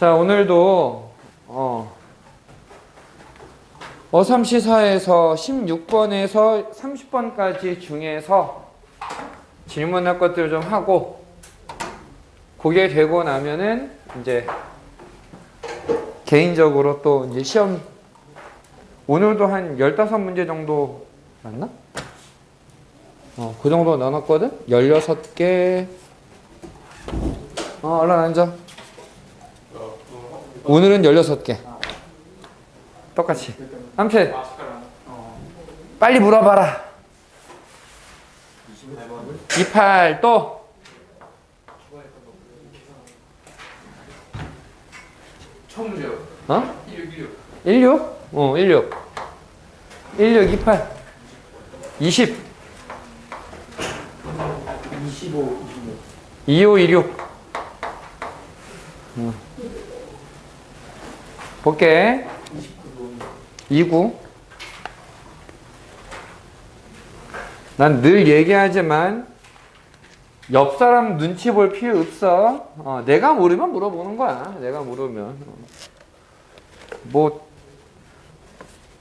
자, 오늘도 어삼시사에서 16번에서 30번까지 중에서 질문할 것들 좀 하고, 그게 되고 나면은 이제 개인적으로 또 이제 시험, 오늘도 한 15문제 정도 맞나? 그 정도 나눴거든? 16개. 얼른 앉아. 오늘은 16개. 똑같이. 아무튼 빨리 물어봐라. 28 또. 처음 문제요. 16. 16? 16. 16, 28. 20. 25. 25, 26. 볼게. 29. 난 늘 얘기하지만 옆 사람 눈치 볼 필요 없어. 내가 모르면 물어보는 거야. 내가 모르면. 뭐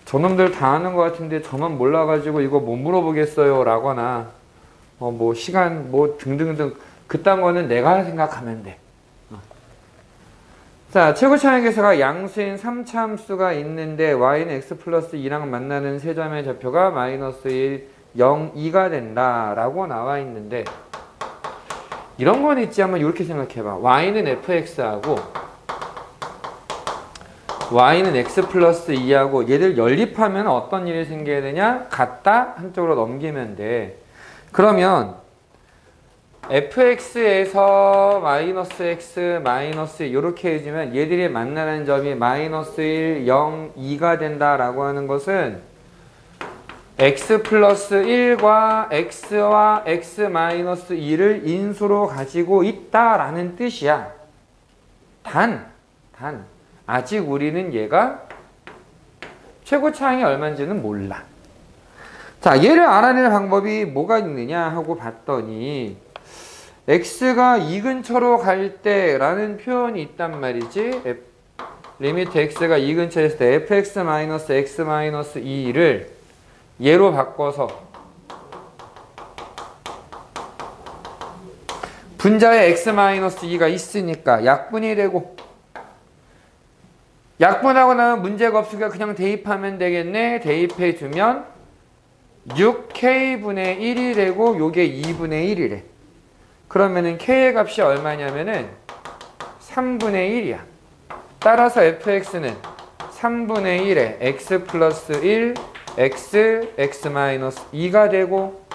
저놈들 다 아는 것 같은데 저만 몰라가지고 이거 못 물어보겠어요 라거나 뭐 시간 뭐 등등등 그딴 거는 내가 생각하면 돼. 자, 최고 차항 계수가 양수인 3차함수가 있는데 y는 x 플러스 2랑 만나는 세 점의 좌표가 마이너스 1, 0, 2가 된다 라고 나와 있는데, 이런 건 있지. 한번 이렇게 생각해봐. y는 fx하고 y는 x 플러스 2하고 얘들 연립하면 어떤 일이 생겨야 되냐? 같다? 한쪽으로 넘기면 돼. 그러면 fx에서 마이너스 x, 마이너스 이렇게 해주면 얘들이 만나는 점이 마이너스 1, 0, 2가 된다라고 하는 것은 x 플러스 1과 x와 x 마이너스 2를 인수로 가지고 있다라는 뜻이야. 단 아직 우리는 얘가 최고 차항이 얼마인지는 몰라. 자, 얘를 알아낼 방법이 뭐가 있느냐 하고 봤더니 x가 2 근처로 갈 때 라는 표현이 있단 말이지. 리미트 x가 2 근처에 있을 때 fx 마이너스 x 마이너스 2를 얘로 바꿔서 분자에 x 마이너스 2가 있으니까 약분이 되고, 약분하고 나면 문제가 없으니까 그냥 대입하면 되겠네. 대입해 주면 6k분의 1이 되고 요게 2분의 1이래. 그러면은 k의 값이 얼마냐면은 3분의 1이야. 따라서 fx는 3분의 1에 x 플러스 1, x 마이너스 2가 되고,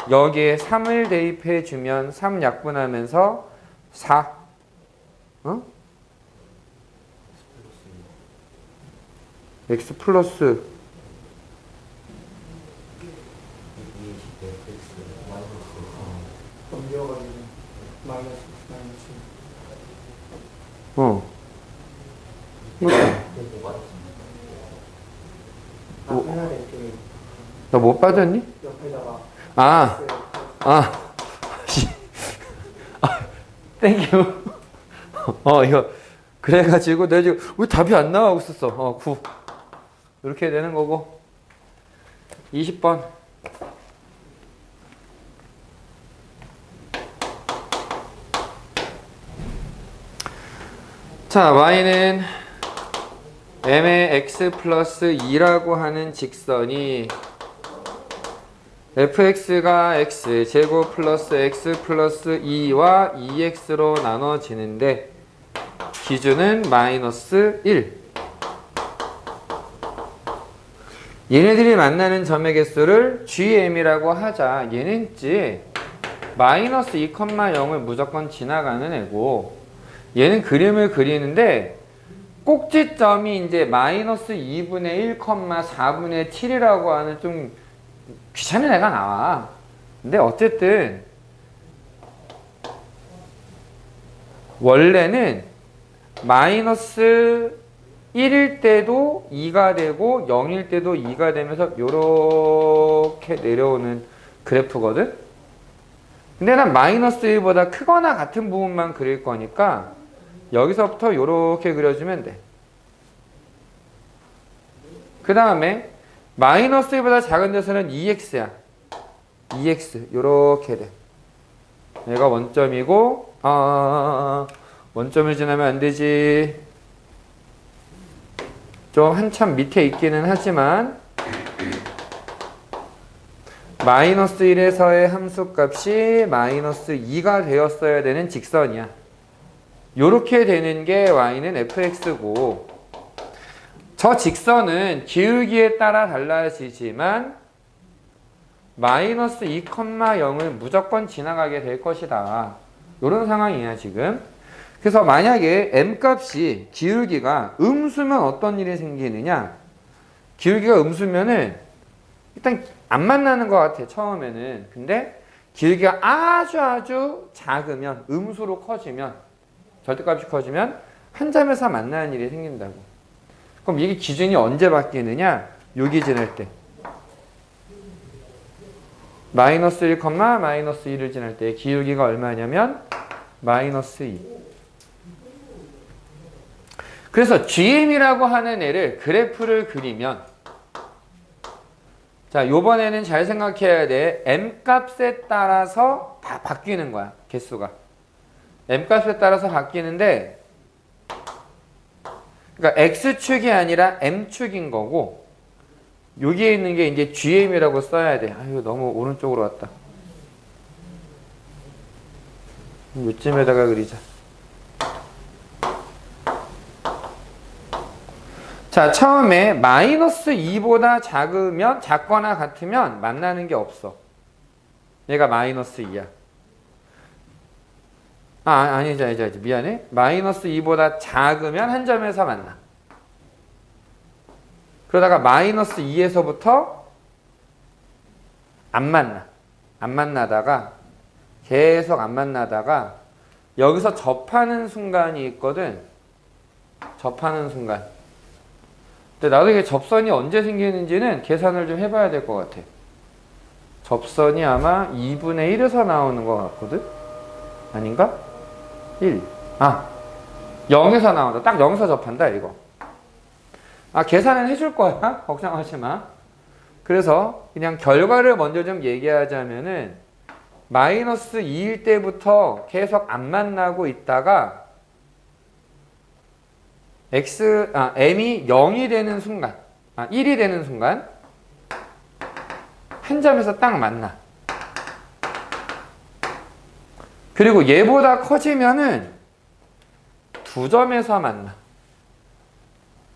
여기에 3을 대입해 주면 3 약분하면서 4. x 플러스 너 못 받았니? 땡큐. 이거 그래가지고 내가 지금 왜 답이 안 나오고 있었어. 9 이렇게 되는 거고. 20번. 자, y는 m의 x 플러스 2라고 하는 직선이 fx가 x 제곱 플러스 x 플러스 2와 2x로 나눠지는데 기준은 마이너스 1. 얘네들이 만나는 점의 개수를 gm이라고 하자. 얘는 있지 마이너스 2,0을 무조건 지나가는 애고, 얘는 그림을 그리는데 꼭지점이 이제 마이너스 2분의 1, 4분의 7이라고 하는 좀 귀찮은 애가 나와. 근데 어쨌든 원래는 마이너스 1일 때도 2가 되고 0일 때도 2가 되면서 요렇게 내려오는 그래프거든. 근데 난 마이너스 1보다 크거나 같은 부분만 그릴 거니까 여기서부터 요렇게 그려주면 돼. 그 다음에 마이너스 1보다 작은 데서는 2x야. 2x 요렇게 돼. 얘가 원점이고 원점을 지나면 안 되지. 좀 한참 밑에 있기는 하지만 마이너스 1에서의 함수값이 마이너스 2가 되었어야 되는 직선이야. 요렇게 되는 게 y는 fx고, 저 직선은 기울기에 따라 달라지지만 마이너스 2,0을 무조건 지나가게 될 것이다. 요런 상황이야 지금. 그래서 만약에 m값이 기울기가 음수면 어떤 일이 생기느냐, 기울기가 음수면은 일단 안 만나는 것 같아 처음에는. 근데 기울기가 아주 작으면, 음수로 커지면, 절대값이 커지면 한 점에서 만나는 일이 생긴다고. 그럼 이게 기준이 언제 바뀌느냐, 여기 지날 때 마이너스 1, 마이너스 2를 지날 때 기울기가 얼마냐면 마이너스 2. 그래서 GM이라고 하는 애를 그래프를 그리면, 자, 요번에는 잘 생각해야 돼. m값에 따라서 다 바뀌는 거야, 개수가. m값에 따라서 바뀌는데, 그러니까 x축이 아니라 m축인 거고, 여기에 있는 게 이제 GM이라고 써야 돼. 아유, 너무 오른쪽으로 왔다. 요쯤에다가 그리자. 자, 처음에 마이너스 2보다 작거나 같으면 만나는 게 없어. 얘가 마이너스 2야. 아니지. 미안해. 마이너스 2보다 작으면 한 점에서 만나. 그러다가 마이너스 2에서부터 안 만나다가 계속 안 만나다가 여기서 접하는 순간이 있거든. 접하는 순간. 근데 나도 이게 접선이 언제 생기는지는 계산을 좀 해봐야 될 것 같아. 접선이 아마 2분의 1에서 나오는 것 같거든? 아닌가? 1. 0에서 나온다. 딱 0에서 접한다, 이거. 계산은 해줄 거야. 걱정하지 마. 그래서 그냥 결과를 먼저 좀 얘기하자면은 마이너스 2일 때부터 계속 안 만나고 있다가 m이 0이 되는 순간, 1이 되는 순간 한 점에서 딱 만나. 그리고 얘보다 커지면은 두 점에서 만나.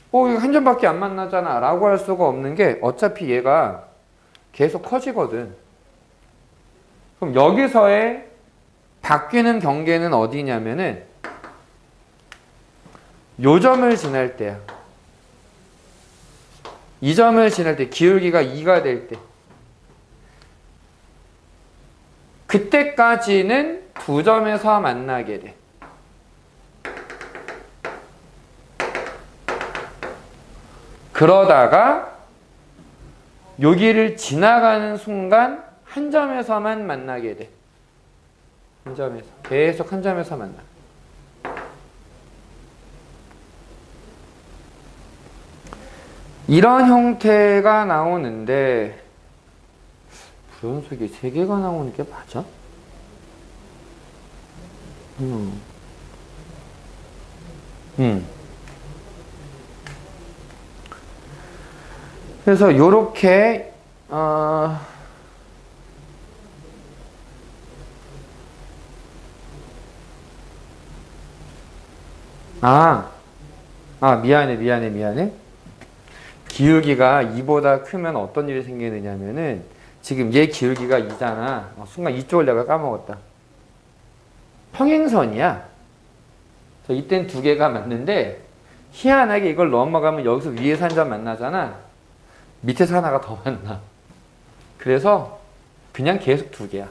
이거 한 점밖에 안 만나잖아 라고 할 수가 없는 게 어차피 얘가 계속 커지거든. 그럼 여기서의 바뀌는 경계는 어디냐면은 요 점을 지날 때야. 이 점을 지날 때, 기울기가 2가 될 때, 그때까지는 두 점에서 만나게 돼. 그러다가 여기를 지나가는 순간 한 점에서만 만나게 돼. 한 점에서. 계속 한 점에서 만나. 이런 형태가 나오는데 불연속이 3개가 나오는 게 맞아? 그래서 요렇게 미안해. 기울기가 2보다 크면 어떤 일이 생기느냐면은 지금 얘 기울기가 2잖아. 순간 이쪽을 내가 까먹었다. 평행선이야. 이땐 두 개가 맞는데 희한하게 이걸 넘어가면 여기서 위에서 한 점 만나잖아. 밑에서 하나가 더 만나. 그래서 그냥 계속 두 개야.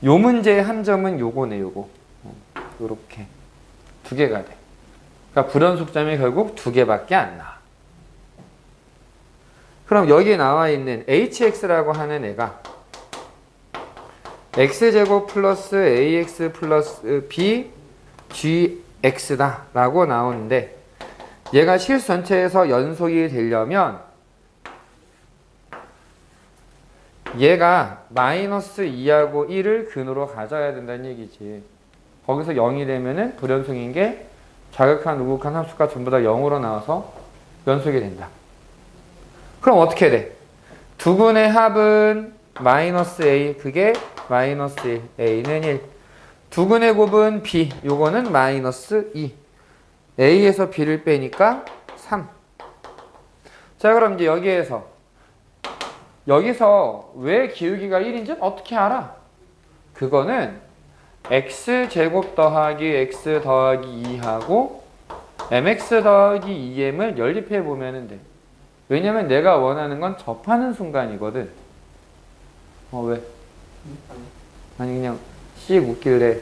요 문제의 한 점은 요거네, 요거. 요렇게. 두 개가 돼. 그러니까 불연속점이 결국 두 개밖에 안 나와. 그럼 여기에 나와 있는 hx라고 하는 애가 x제곱 플러스 ax 플러스 b gx다 라고 나오는데 얘가 실수 전체에서 연속이 되려면 얘가 마이너스 2하고 1을 근으로 가져야 된다는 얘기지. 거기서 0이 되면은 불연속인 게 좌극한 우극한 함수가 전부 다 0으로 나와서 연속이 된다. 그럼 어떻게 돼? 두근의 합은 마이너스 a, 그게 마이너스 1, a는 1. 두근의 곱은 b, 요거는 마이너스 2. a에서 b를 빼니까 3. 자, 그럼 이제 여기서 왜 기울기가 1인지 어떻게 알아? 그거는 x제곱 더하기 x 더하기 2하고 mx 더하기 2m을 연립해 보면 돼. 왜냐면 내가 원하는 건 접하는 순간이거든. 왜? 아니 그냥 씩 웃길래.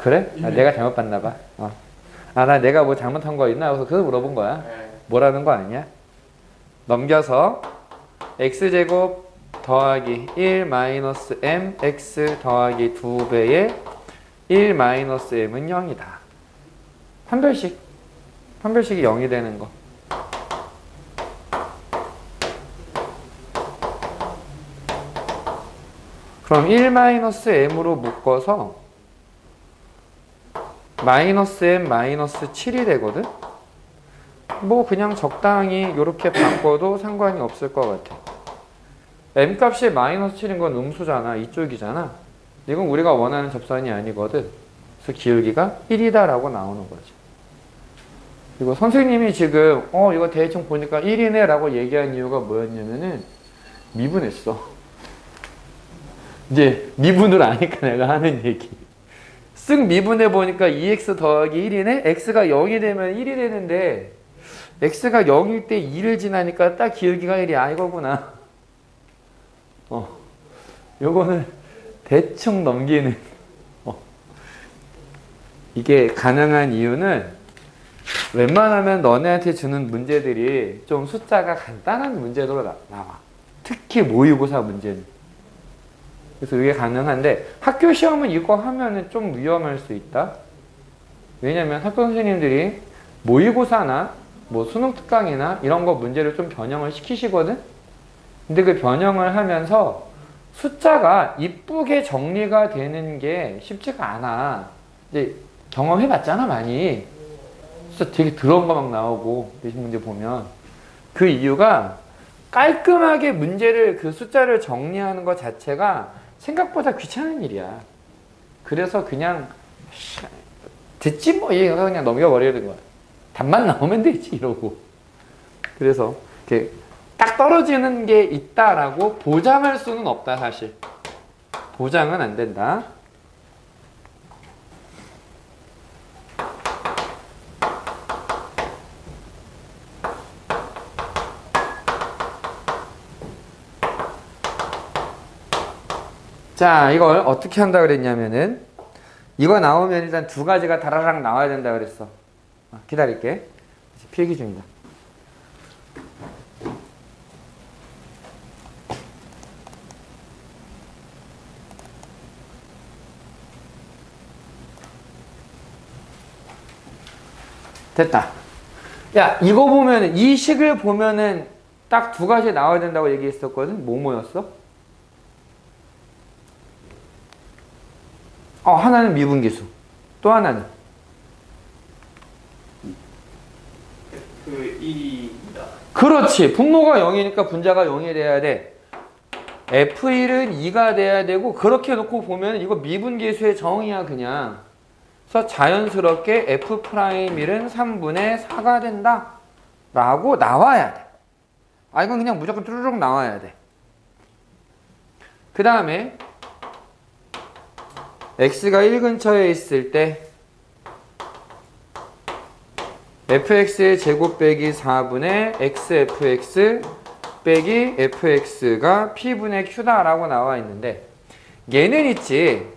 그래? 내가 잘못 봤나 봐. 나 내가 뭐 잘못한 거 있나? 그래서 그걸 물어본 거야. 뭐라는 거 아니야? 넘겨서 x제곱 더하기 1 마이너스 m x 더하기 2배의 1 마이너스 m은 0이다. 판별식이 0이 되는 거. 그럼 1 마이너스 m으로 묶어서 마이너스 m 마이너스 7이 되거든? 뭐 그냥 적당히 이렇게 바꿔도 상관이 없을 것 같아. m 값이 마이너스 7인 건 음수잖아. 이쪽이잖아. 이건 우리가 원하는 접선이 아니거든. 그래서 기울기가 1이다 라고 나오는 거지. 그리고 선생님이 지금 이거 대충 보니까 1이네 라고 얘기한 이유가 뭐였냐면은 미분했어. 이제 미분을 아니까 내가 하는 얘기. 쓱 미분해 보니까 2x 더하기 1이네? x가 0이 되면 1이 되는데 x가 0일 때 2를 지나니까 딱 기울기가 1이야. 이거구나. 요거는 대충 넘기는. 이게 가능한 이유는 웬만하면 너네한테 주는 문제들이 좀 숫자가 간단한 문제로 나와. 특히 모의고사 문제는. 그래서 이게 가능한데 학교 시험은 이거 하면은 좀 위험할 수 있다. 왜냐면 학교 선생님들이 모의고사나 뭐 수능 특강이나 이런 거 문제를 좀 변형을 시키시거든. 근데 그 변형을 하면서 숫자가 이쁘게 정리가 되는 게 쉽지가 않아. 이제 경험해봤잖아 많이. 숫자 되게 더러운 거 막 나오고 내신 문제 보면 그 이유가 깔끔하게 문제를 그 숫자를 정리하는 것 자체가 생각보다 귀찮은 일이야. 그래서 그냥 됐지 뭐 이거 그냥 넘겨버리는 거야. 답만 나오면 되지 이러고. 그래서 이렇게 딱 떨어지는 게 있다라고 보장할 수는 없다 사실. 보장은 안 된다. 자, 이걸 어떻게 한다 그랬냐면은 이거 나오면 일단 두 가지가 다라락 나와야 된다 그랬어. 기다릴게. 필기 중이다. 됐다. 야, 이거 보면은 이 식을 보면은 딱 두 가지 나와야 된다고 얘기했었거든. 뭐였어? 하나는 미분기수. 또 하나는 그 1이다. 그렇지. 분모가 0이니까 분자가 0이 돼야 돼. F1은 2가 돼야 되고 그렇게 놓고 보면 이거 미분계수의 정의야 그냥. 그래서 자연스럽게 F'1은 3분의 4가 된다 라고 나와야 돼. 이건 그냥 무조건 뚜루룩 나와야 돼. 그 다음에 x가 1 근처에 있을 때 fx의 제곱 빼기 4분의 xfx 빼기 fx가 p분의 q다 라고 나와 있는데 얘는 있지.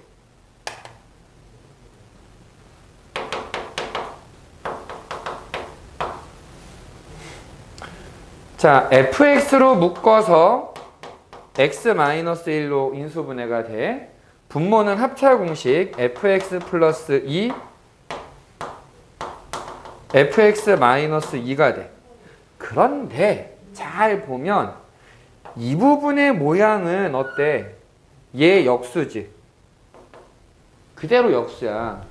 자, fx로 묶어서 x-1로 인수분해가 돼. 분모는 합차 공식 fx 플러스 2 fx 마이너스 2가 돼. 그런데 잘 보면 이 부분의 모양은 어때? 얘 역수지. 그대로 역수야.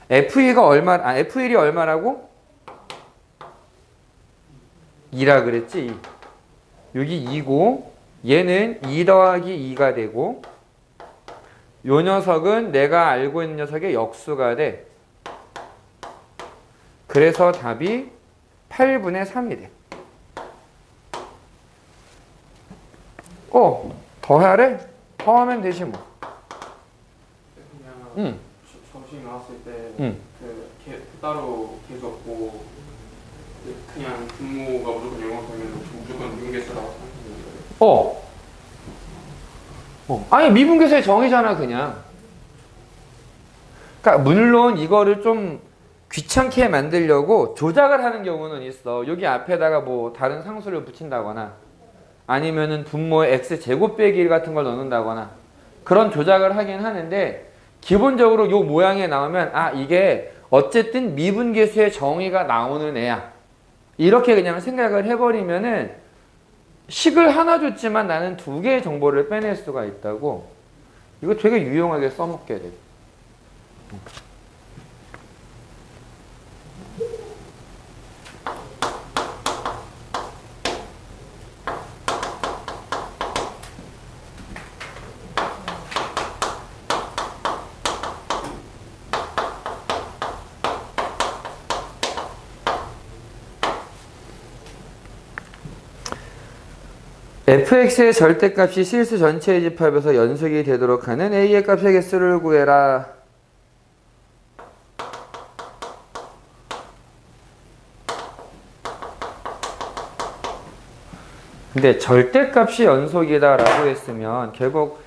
F2가 F1이 얼마라고? 2라 그랬지? 2. 여기 2고 얘는 2 더하기 2가 되고 요 녀석은 내가 알고 있는 녀석의 역수가 돼. 그래서 답이 8분의 3이 돼. 더하래? 더하면 되지 뭐. 그냥 점심 나왔을 때 따로 계수 없고 그냥 분모가 무조건 영역하면 무조건 미분계수 나와서 아니 미분계수의 정의잖아 그냥. 그러니까 물론 이거를 좀 귀찮게 만들려고 조작을 하는 경우는 있어. 여기 앞에다가 뭐 다른 상수를 붙인다거나 아니면은 분모에 x제곱 빼기 1 같은 걸 넣는다거나 그런 조작을 하긴 하는데 기본적으로 요 모양에 나오면 이게 어쨌든 미분계수의 정의가 나오는 애야. 이렇게 그냥 생각을 해버리면은 식을 하나 줬지만 나는 2개의 정보를 빼낼 수가 있다고. 이거 되게 유용하게 써먹게 돼. fx의 절대값이 실수 전체의 집합에서 연속이 되도록 하는 a의 값의 개수를 구해라. 근데 절대값이 연속이다 라고 했으면 결국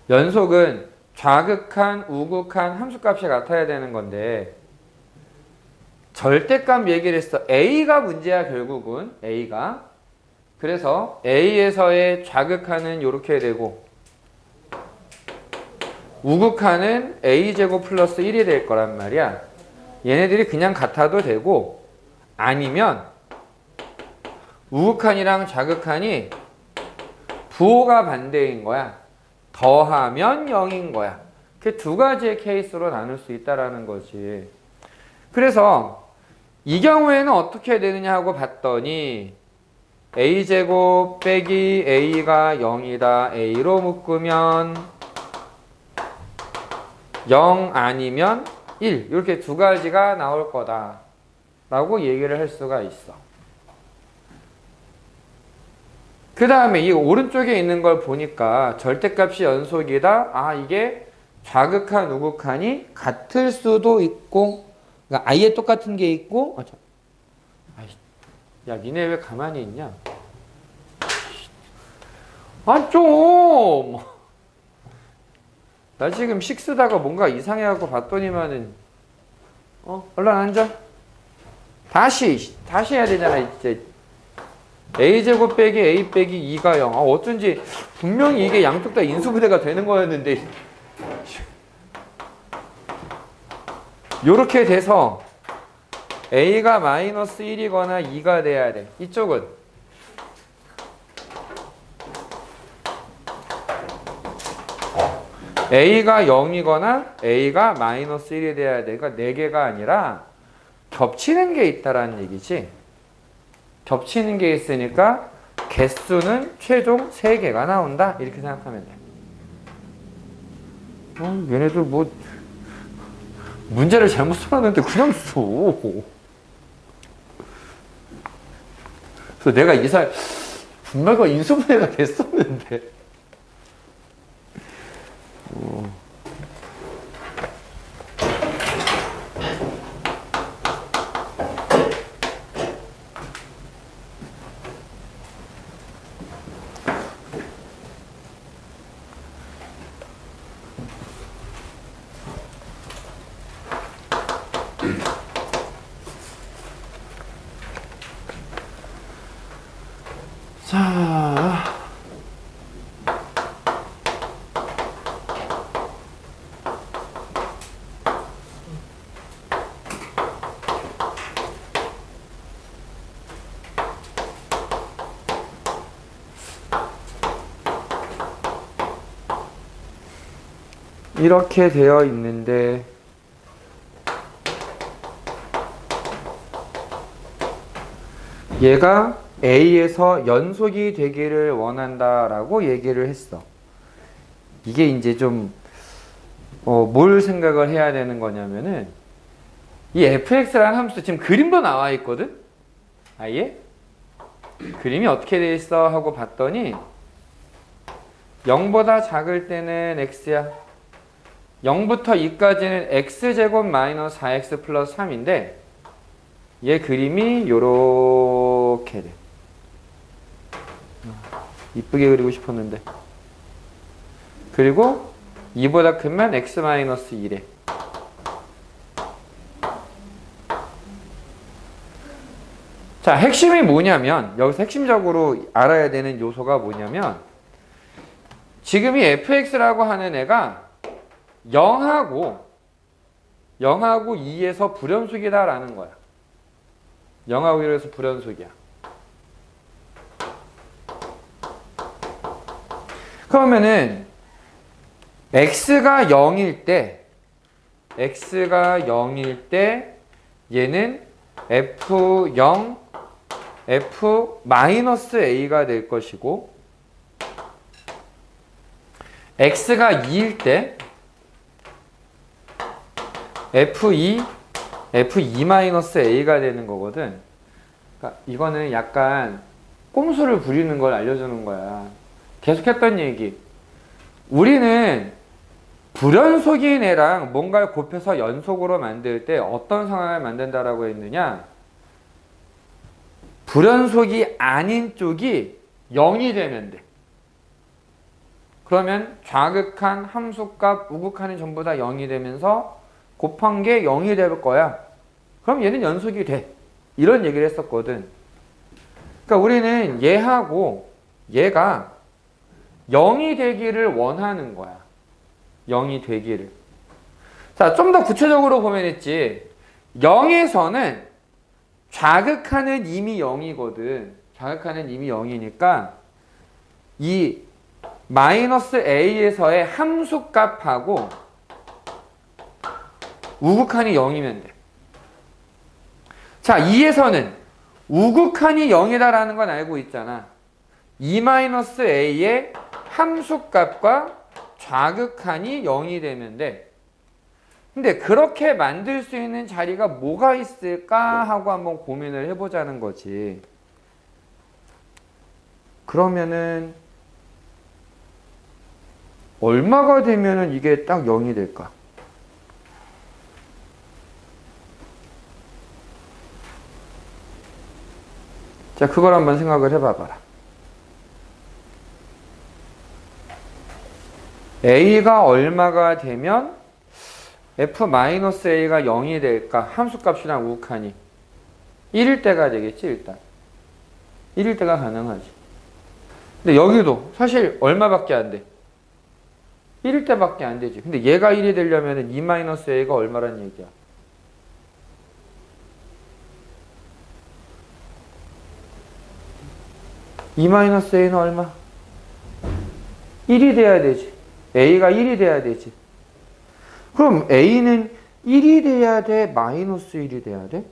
연속은 좌극한, 우극한 함수값이 같아야 되는 건데 절대값 얘기를 했어. a가 문제야 결국은. a가. 그래서 A에서의 좌극하는 이렇게 되고 우극하는 A제곱 플러스 1이 될 거란 말이야. 얘네들이 그냥 같아도 되고 아니면 우극한이랑 좌극한이 부호가 반대인 거야. 더하면 0인 거야. 그 두 가지의 케이스로 나눌 수 있다라는 거지. 그래서 이 경우에는 어떻게 되느냐 하고 봤더니 a제곱 빼기 a가 0이다. a로 묶으면 0 아니면 1 이렇게 두 가지가 나올 거다 라고 얘기를 할 수가 있어. 그 다음에 이 오른쪽에 있는 걸 보니까 절대값이 연속이다. 이게 좌극한 우극한이 같을 수도 있고 그러니까 아예 똑같은 게 있고 야, 니네 왜 가만히 있냐? 좀! 나 지금 식 쓰다가 뭔가 이상해갖고 봤더니만은, 얼른 앉아. 다시 해야 되잖아, 이제. a제곱 빼기 a 빼기 2가 0. 어쩐지, 분명히 이게 양쪽 다 인수분해가 되는 거였는데. 요렇게 돼서, a가 마이너스 1이거나 2가 돼야 돼. 이쪽은 a가 0이거나 a가 마이너스 1이 돼야 돼. 그러니까 4개가 아니라 겹치는 게 있다라는 얘기지. 겹치는 게 있으니까 개수는 최종 3개가 나온다. 이렇게 생각하면 돼. 얘네들 뭐 문제를 잘못 써놨는데 그냥 써. 그래서 내가 분말과 인수분해가 됐었는데. 자, 이렇게 되어 있는데 얘가 A에서 연속이 되기를 원한다라고 얘기를 했어. 이게 이제 좀 뭘 생각을 해야 되는 거냐면은 이 fx라는 함수 지금 그림도 나와 있거든? 아예? 그림이 어떻게 돼 있어? 하고 봤더니 0보다 작을 때는 x야. 0부터 2까지는 x제곱 마이너스 4x 플러스 3인데 얘 그림이 요렇게 돼. 이쁘게 그리고 싶었는데. 그리고 2보다 크면 x 마이너스 1에. 자, 핵심이 뭐냐면 여기서 핵심적으로 알아야 되는 요소가 뭐냐면 지금 이 fx라고 하는 애가 0하고 2에서 불연속이다 라는 거야. 0하고 1에서 불연속이야. 그러면은 x가 0일 때 얘는 f0 f-a가 될 것이고 x가 2일 때 f2-a가 되는 거거든. 그러니까 이거는 약간 꼼수를 부리는 걸 알려주는 거야. 계속했던 얘기. 우리는 불연속인 애랑 뭔가를 곱해서 연속으로 만들 때 어떤 상황을 만든다라고 했느냐? 불연속이 아닌 쪽이 0이 되면 돼. 그러면 좌극한, 함수값, 우극한이 전부 다 0이 되면서 곱한 게 0이 될 거야. 그럼 얘는 연속이 돼. 이런 얘기를 했었거든. 그러니까 우리는 얘하고 얘가 0이 되기를 원하는 거야. 0이 되기를. 자, 좀 더 구체적으로 보면 있지. 0에서는 좌극하는 이미 0이거든. 좌극하는 이미 0이니까 이 마이너스 a에서의 함수값하고 우극한이 0이면 돼. 자, 2에서는 우극한이 0이다라는 건 알고 있잖아. 2-a의 함수값과 좌극한이 0이 되면 돼. 근데 그렇게 만들 수 있는 자리가 뭐가 있을까 하고 한번 고민을 해보자는 거지. 그러면은 얼마가 되면은 이게 딱 0이 될까? 자, 그걸 한번 생각을 해봐봐라. a가 얼마가 되면 f-a가 0이 될까? 함수값이랑 우극한이 1일 때가 되겠지, 일단. 1일 때가 가능하지. 근데 여기도 사실 얼마밖에 안 돼? 1일 때밖에 안 되지. 근데 얘가 1이 되려면 2-a가 얼마란 얘기야? (2-a는) 얼마? 1이 돼야 되지. a가 1이 돼야 되지. 그럼 a는 1이 돼야 돼? 마이너스 1이 돼야 돼?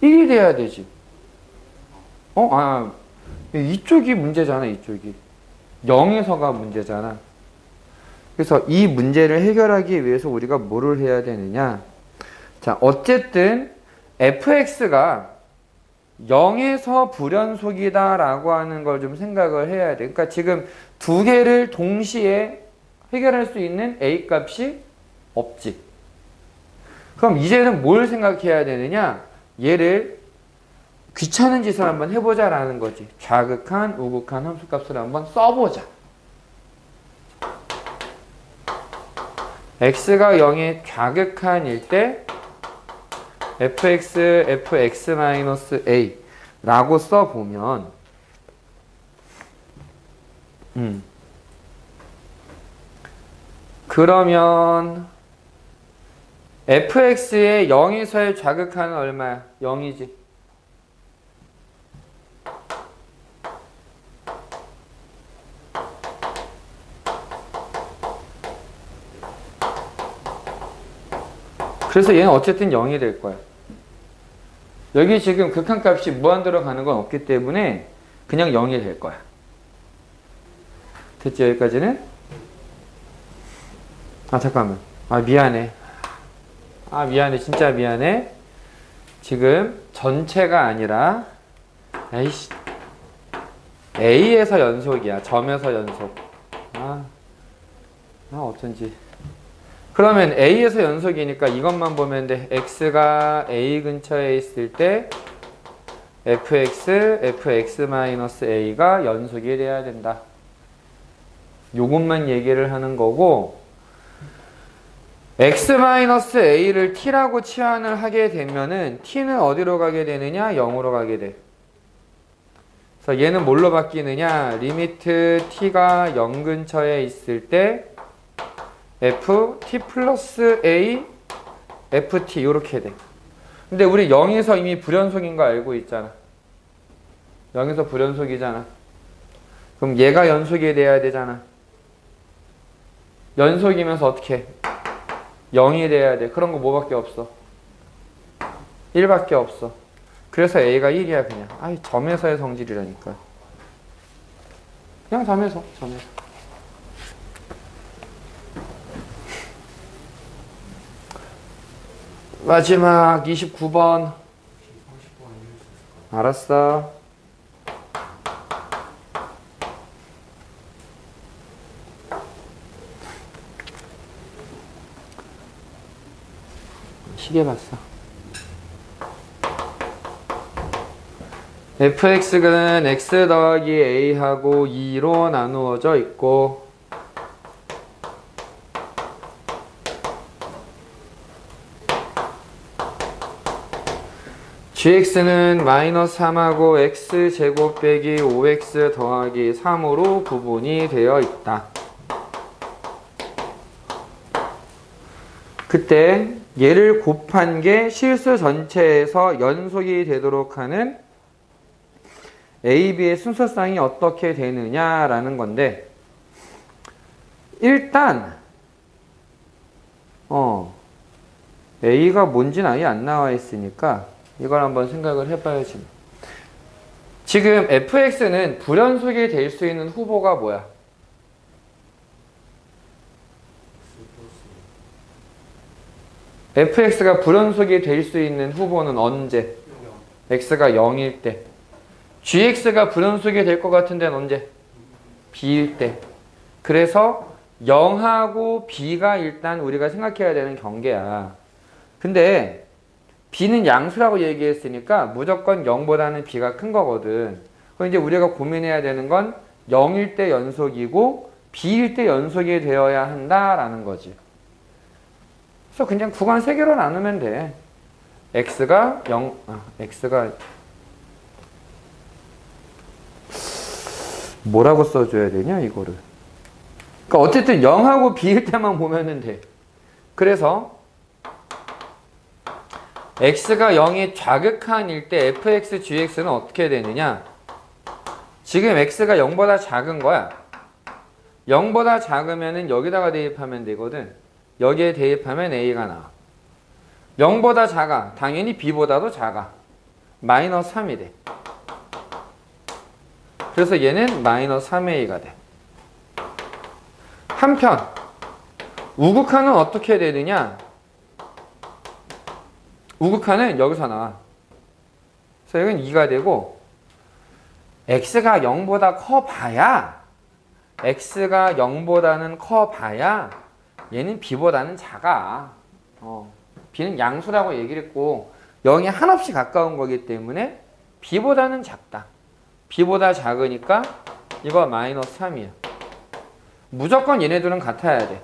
1이 돼야 되지. 이쪽이 문제잖아, 이쪽이. 0에서가 문제잖아. 그래서 이 문제를 해결하기 위해서 우리가 뭐를 해야 되느냐? 자, 어쨌든 fx가 0에서 불연속이다 라고 하는 걸 좀 생각을 해야 돼. 그러니까 지금 두 개를 동시에 해결할 수 있는 a 값이 없지. 그럼 이제는 뭘 생각해야 되느냐? 얘를 귀찮은 짓을 한번 해보자 라는 거지. 좌극한, 우극한 함수값을 한번 써보자. x가 0의 좌극한일 때 fx, fx-a 라고 써보면 그러면 fx의 0에서의 좌극한은 얼마야? 0이지. 그래서 얘는 어쨌든 0이 될 거야. 여기 지금 극한값이 무한대로 가는 건 없기 때문에 그냥 0이 될 거야. 됐지? 여기까지는? 아 잠깐만. 아 미안해. 아 미안해. 진짜 미안해. 지금 전체가 아니라 에이씨 A에서 연속이야. 점에서 연속. 어쩐지. 그러면 A에서 연속이니까 이것만 보면 돼. X가 A 근처에 있을 때 fx-a가 연속이 돼야 된다. 요것만 얘기를 하는 거고, x-a를 t라고 치환을 하게 되면은 t는 어디로 가게 되느냐? 0으로 가게 돼. 그래서 얘는 뭘로 바뀌느냐? 리미트 t가 0 근처에 있을 때 ft 플러스 a ft 요렇게 돼. 근데 우리 0에서 이미 불연속인 거 알고 있잖아. 0에서 불연속이잖아. 그럼 얘가 연속이 돼야 되잖아. 연속이면서 어떻게 해? 0이 돼야 돼. 그런 거 뭐밖에 없어? 1밖에 없어. 그래서 A가 1이야 그냥. 아이 점에서의 성질이라니까. 그냥 점에서. 마지막 29번. 알았어. 시계 봤어. fx는 x 더하기 a하고 2로 나누어져 있고 gx는 마이너스 3하고 x제곱 빼기 5x 더하기 3으로 구분이 되어 있다. 그때 얘를 곱한 게 실수 전체에서 연속이 되도록 하는 A, B의 순서상이 어떻게 되느냐라는 건데, 일단 A가 뭔지는 아예 안 나와 있으니까 이걸 한번 생각을 해봐야지. 지금 fx는 불연속이 될 수 있는 후보가 뭐야? fx가 불연속이 될 수 있는 후보는 언제? x가 0일 때. gx가 불연속이 될 것 같은 데는 언제? b일 때. 그래서 0하고 b가 일단 우리가 생각해야 되는 경계야. 근데 b는 양수라고 얘기했으니까 무조건 0보다는 b가 큰 거거든. 그럼 이제 우리가 고민해야 되는 건 0일 때 연속이고 b일 때 연속이 되어야 한다라는 거지. 그래서 그냥 구간 3개로 나누면 돼. x가 뭐라고 써줘야 되냐 이거를. 그러니까 어쨌든 0하고 b일 때만 보면은 돼. 그래서 x가 0이 좌극한일 때 fx, gx는 어떻게 되느냐. 지금 x가 0보다 작은 거야. 0보다 작으면은 여기다가 대입하면 되거든. 여기에 대입하면 a가 나와. 0보다 작아. 당연히 b보다도 작아. 마이너스 3이 돼. 그래서 얘는 마이너스 3a가 돼. 한편 우극한은 어떻게 되느냐. 우극한은 여기서 나와. 그래서 여기는 2가 되고 x가 0보다 커봐야 x가 0보다는 커봐야 얘는 b보다는 작아. b는 양수라고 얘기를 했고 0이 한없이 가까운 거기 때문에 b보다는 작다. b보다 작으니까 이거 마이너스 3이야. 무조건 얘네들은 같아야 돼.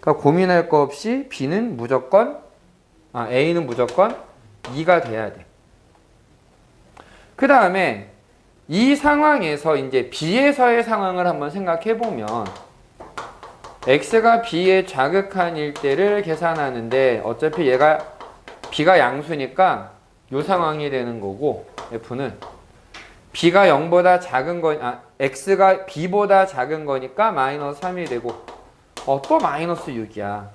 그러니까 고민할 거 없이 b는 무조건 a는 무조건 2가 돼야 돼. 그 다음에 이 상황에서 이제 b에서의 상황을 한번 생각해 보면 x가 b의 좌극한일 때를 계산하는데 어차피 얘가 b가 양수니까 이 상황이 되는 거고 f는 b가 0보다 작은 x가 b보다 작은 거니까 마이너스 3이 되고 또 마이너스 6이야.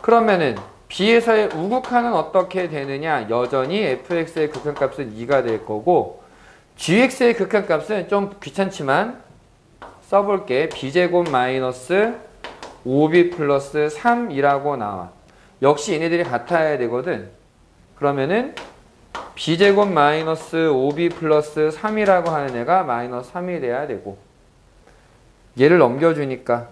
그러면은 B에서의 우극한은 어떻게 되느냐? 여전히 fx의 극한값은 2가 될 거고 gx의 극한값은 좀 귀찮지만 써볼게. b제곱 마이너스 5b 플러스 3이라고 나와. 역시 얘네들이 같아야 되거든. 그러면은 b제곱 마이너스 5b 플러스 3이라고 하는 애가 마이너스 3이 돼야 되고 얘를 넘겨주니까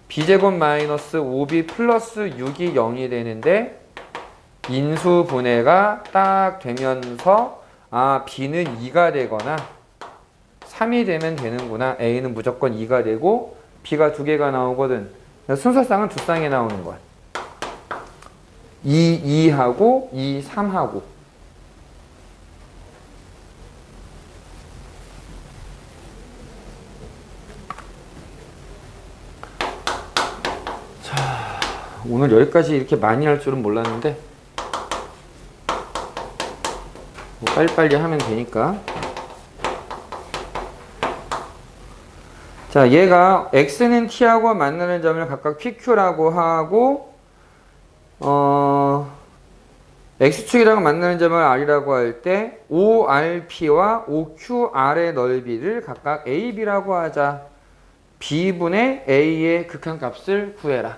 b제곱 마이너스 5b 플러스 6이 0이 되는데 인수분해가 딱 되면서 아 b는 2가 되거나 3이 되면 되는구나. a는 무조건 2가 되고 b가 2개가 나오거든. 순서상은 두 쌍이 나오는 거야. 2, 2하고 2, 3하고. 자, 오늘 여기까지 이렇게 많이 할 줄은 몰랐는데 뭐 빨리빨리 하면 되니까. 자, 얘가 x는 t하고 만나는 점을 각각 pq라고 하고 x축이랑 만나는 점을 r이라고 할 때 ORP와 OQR의 넓이를 각각 AB라고 하자. B분의 A의 극한값을 구해라.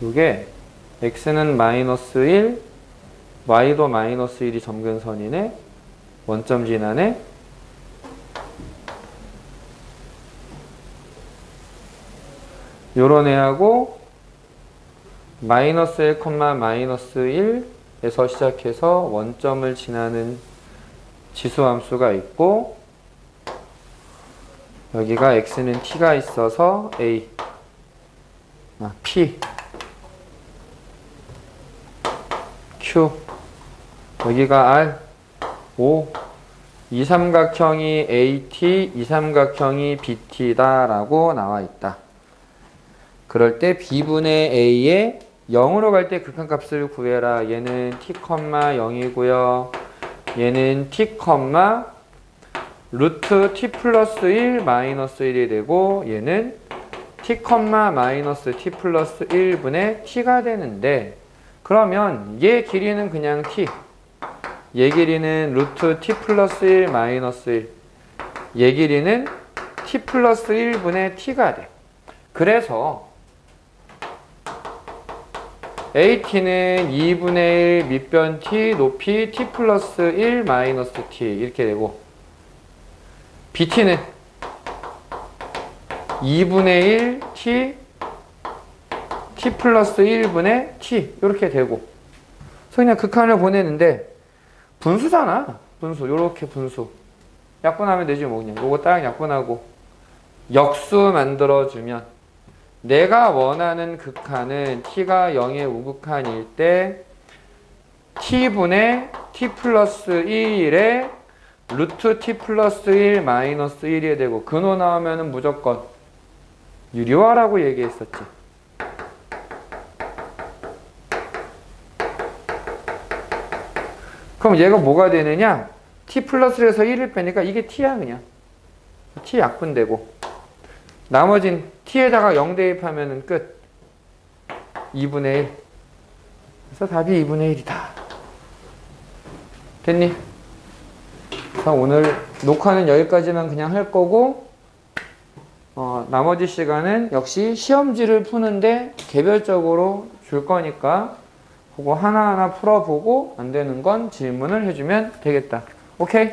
이게 x는 마이너스 1, y도 마이너스 1이 점근선이네. 원점 지나네. 요런 애하고 마이너스 1, 마이너스 1에서 시작해서 원점을 지나는 지수함수가 있고 여기가 x는 t가 있어서 a, p, q, 여기가 r, o, 이 삼각형이 AT, 이 삼각형이 BT다 라고 나와 있다. 그럴 때 B분의 A에 0으로 갈 때 극한값을 구해라. 얘는 t, 0이고요. 얘는 t, 루트 t 플러스 1 마이너스 1이 되고 얘는 t, 마이너스 t 플러스 1분의 t가 되는데 그러면 얘 길이는 그냥 t, 얘 길이는 루트 t 플러스 1 마이너스 1, 얘 길이는 t 플러스 1분의 t가 돼. 그래서 AT는 2분의 1 밑변 t 높이 t 플러스 1 마이너스 t 이렇게 되고 BT는 2분의 1 t 플러스 1분의 t 이렇게 되고 그래서 그냥 극한을 보내는데 분수잖아. 분수. 요렇게 분수. 약분하면 되지 뭐 그냥. 요거 딱 약분하고 역수 만들어주면 내가 원하는 극한은 t가 0의 우극한일 때 t분의 t 플러스 1에 루트 t 플러스 1 마이너스 1이 되고 근호 나오면은 무조건 유리화라고 얘기했었지. 그럼 얘가 뭐가 되느냐? t 플러스에서 1을 빼니까 이게 t야 그냥. t 약분되고 나머진 t에다가 0 대입하면은 끝. 2분의 1. 그래서 답이 2분의 1이다. 됐니? 자, 오늘 녹화는 여기까지만 그냥 할 거고 나머지 시간은 역시 시험지를 푸는데 개별적으로 줄 거니까 그거 하나하나 풀어보고 안 되는 건 질문을 해주면 되겠다. 오케이?